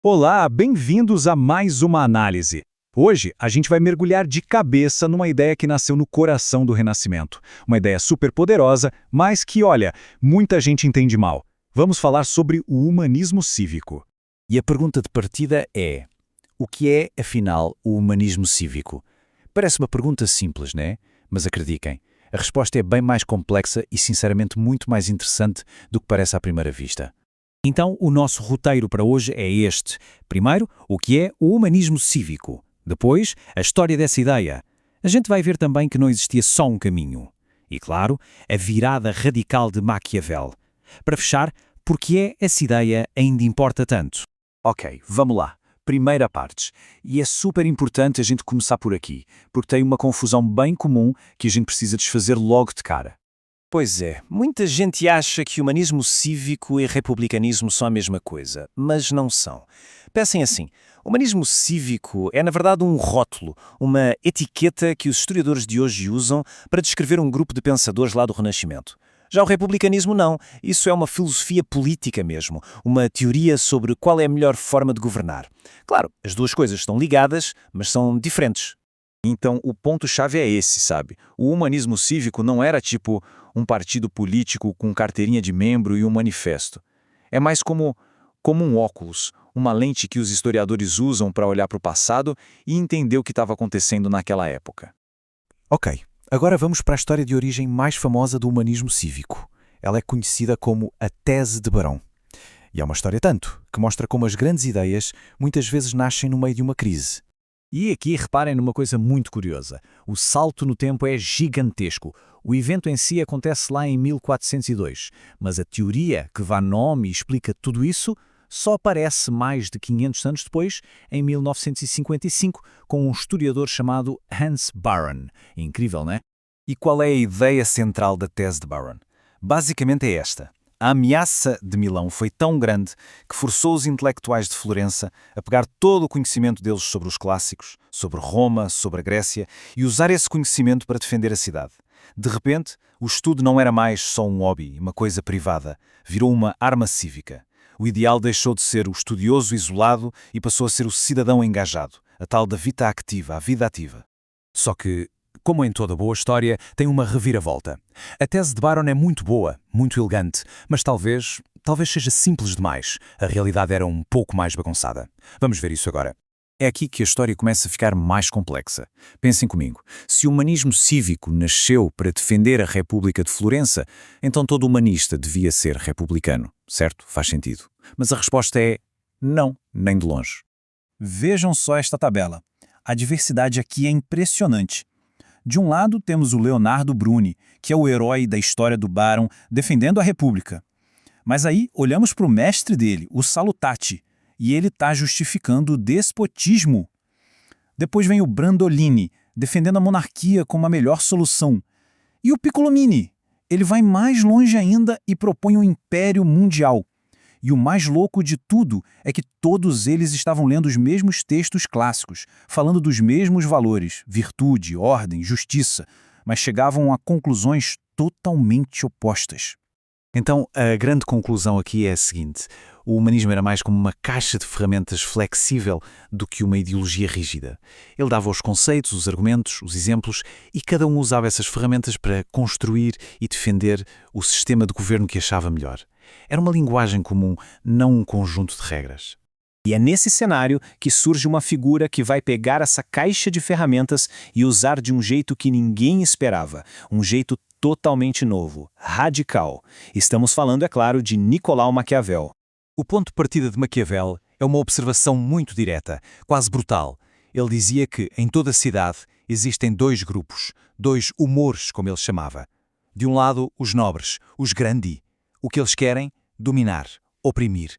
Olá, bem-vindos a mais uma análise. Hoje a gente vai mergulhar de cabeça numa ideia que nasceu no coração do Renascimento. Uma ideia super poderosa, mas que, olha, muita gente entende mal. Vamos falar sobre o humanismo cívico. E a pergunta de partida é: o que é, afinal, o humanismo cívico? Parece uma pergunta simples, né? Mas acreditem, a resposta é bem mais complexa e, sinceramente, muito mais interessante do que parece à primeira vista. Então, o nosso roteiro para hoje é este. Primeiro, o que é o humanismo cívico. Depois, a história dessa ideia. A gente vai ver também que não existia só um caminho. E, claro, a virada radical de Maquiavel. Para fechar, por que é essa ideia ainda importa tanto? Ok, vamos lá. Primeira parte. E é super importante a gente começar por aqui, porque tem uma confusão bem comum que a gente precisa desfazer logo de cara. Pois é, muita gente acha que humanismo cívico e republicanismo são a mesma coisa, mas não são. Pensem assim, humanismo cívico é na verdade um rótulo, uma etiqueta que os historiadores de hoje usam para descrever um grupo de pensadores lá do Renascimento. Já o republicanismo não, isso é uma filosofia política mesmo, uma teoria sobre qual é a melhor forma de governar. Claro, as duas coisas estão ligadas, mas são diferentes. Então, o ponto-chave é esse, sabe? O humanismo cívico não era tipo um partido político com carteirinha de membro e um manifesto. É mais como um óculos, uma lente que os historiadores usam para olhar para o passado e entender o que estava acontecendo naquela época. Ok, agora vamos para a história de origem mais famosa do humanismo cívico. Ela é conhecida como a Tese de Barão. E é uma história tanto, que mostra como as grandes ideias muitas vezes nascem no meio de uma crise. E aqui reparem numa coisa muito curiosa. O salto no tempo é gigantesco. O evento em si acontece lá em 1402, mas a teoria que dá nome e explica tudo isso só aparece mais de 500 anos depois, em 1955, com um historiador chamado Hans Baron. Incrível, não é? E qual é a ideia central da Tese de Barron? Basicamente é esta. A ameaça de Milão foi tão grande que forçou os intelectuais de Florença a pegar todo o conhecimento deles sobre os clássicos, sobre Roma, sobre a Grécia, e usar esse conhecimento para defender a cidade. De repente, o estudo não era mais só um hobby, uma coisa privada, virou uma arma cívica. O ideal deixou de ser o estudioso isolado e passou a ser o cidadão engajado, a tal da vita activa, a vida ativa. Só que, como em toda boa história, tem uma reviravolta. A tese de Barron é muito boa, muito elegante, mas talvez seja simples demais. A realidade era um pouco mais bagunçada. Vamos ver isso agora. É aqui que a história começa a ficar mais complexa. Pensem comigo, se o humanismo cívico nasceu para defender a República de Florença, então todo humanista devia ser republicano, certo? Faz sentido. Mas a resposta é não, nem de longe. Vejam só esta tabela. A diversidade aqui é impressionante. De um lado, temos o Leonardo Bruni, que é o herói da história do Barão defendendo a República. Mas aí olhamos para o mestre dele, o Salutati, e ele está justificando o despotismo. Depois vem o Brandolini, defendendo a monarquia como a melhor solução. E o Piccolomini, ele vai mais longe ainda e propõe um império mundial. E o mais louco de tudo é que todos eles estavam lendo os mesmos textos clássicos, falando dos mesmos valores, virtude, ordem, justiça, mas chegavam a conclusões totalmente opostas. Então, a grande conclusão aqui é a seguinte: o humanismo era mais como uma caixa de ferramentas flexível do que uma ideologia rígida. Ele dava os conceitos, os argumentos, os exemplos, e cada um usava essas ferramentas para construir e defender o sistema de governo que achava melhor. Era uma linguagem comum, não um conjunto de regras. E é nesse cenário que surge uma figura que vai pegar essa caixa de ferramentas e usar de um jeito que ninguém esperava, um jeito totalmente novo, radical. Estamos falando, é claro, de Nicolau Maquiavel. O ponto de partida de Maquiavel é uma observação muito direta, quase brutal. Ele dizia que, em toda a cidade, existem dois grupos, dois humores, como ele chamava. De um lado, os nobres, os grandi. O que eles querem? Dominar, oprimir.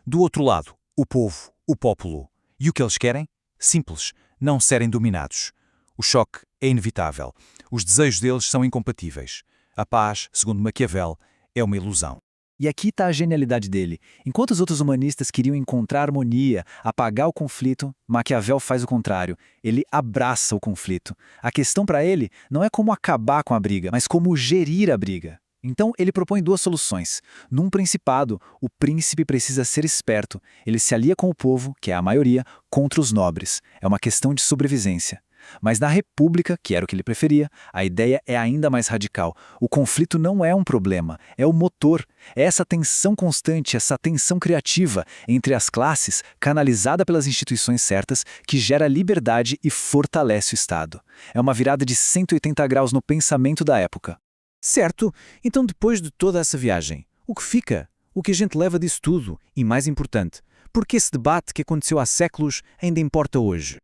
Do outro lado, o povo, o pópulo. E o que eles querem? Simples, não serem dominados. O choque é inevitável. Os desejos deles são incompatíveis. A paz, segundo Maquiavel, é uma ilusão. E aqui está a genialidade dele. Enquanto os outros humanistas queriam encontrar harmonia, apagar o conflito, Maquiavel faz o contrário. Ele abraça o conflito. A questão para ele não é como acabar com a briga, mas como gerir a briga. Então, ele propõe duas soluções. Num principado, o príncipe precisa ser esperto. Ele se alia com o povo, que é a maioria, contra os nobres. É uma questão de sobrevivência. Mas na república, que era o que ele preferia, a ideia é ainda mais radical. O conflito não é um problema, é o motor. É essa tensão constante, essa tensão criativa entre as classes, canalizada pelas instituições certas, que gera liberdade e fortalece o Estado. É uma virada de 180 graus no pensamento da época. Certo, então depois de toda essa viagem, o que fica? O que a gente leva disso tudo? E mais importante, por que esse debate que aconteceu há séculos ainda importa hoje?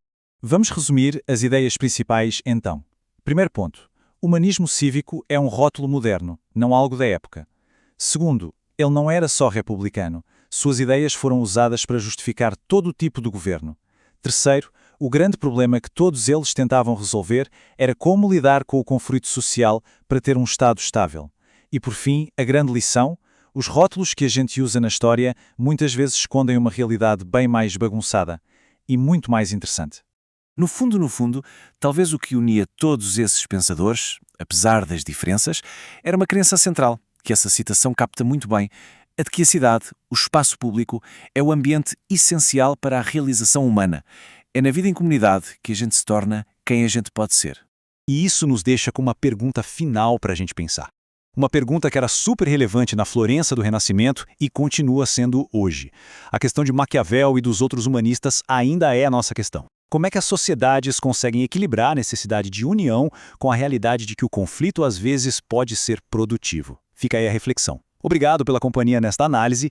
Vamos resumir as ideias principais então. Primeiro ponto. Humanismo cívico é um rótulo moderno, não algo da época. Segundo, ele não era só republicano. Suas ideias foram usadas para justificar todo o tipo de governo. Terceiro, o grande problema que todos eles tentavam resolver era como lidar com o conflito social para ter um Estado estável. E por fim, a grande lição, os rótulos que a gente usa na história muitas vezes escondem uma realidade bem mais bagunçada e muito mais interessante. No fundo, talvez o que unia todos esses pensadores, apesar das diferenças, era uma crença central, que essa citação capta muito bem, a de que a cidade, o espaço público, é o ambiente essencial para a realização humana. É na vida em comunidade que a gente se torna quem a gente pode ser. E isso nos deixa com uma pergunta final para a gente pensar. Uma pergunta que era super relevante na Florença do Renascimento e continua sendo hoje. A questão de Maquiavel e dos outros humanistas ainda é a nossa questão. Como é que as sociedades conseguem equilibrar a necessidade de união com a realidade de que o conflito às vezes pode ser produtivo? Fica aí a reflexão. Obrigado pela companhia nesta análise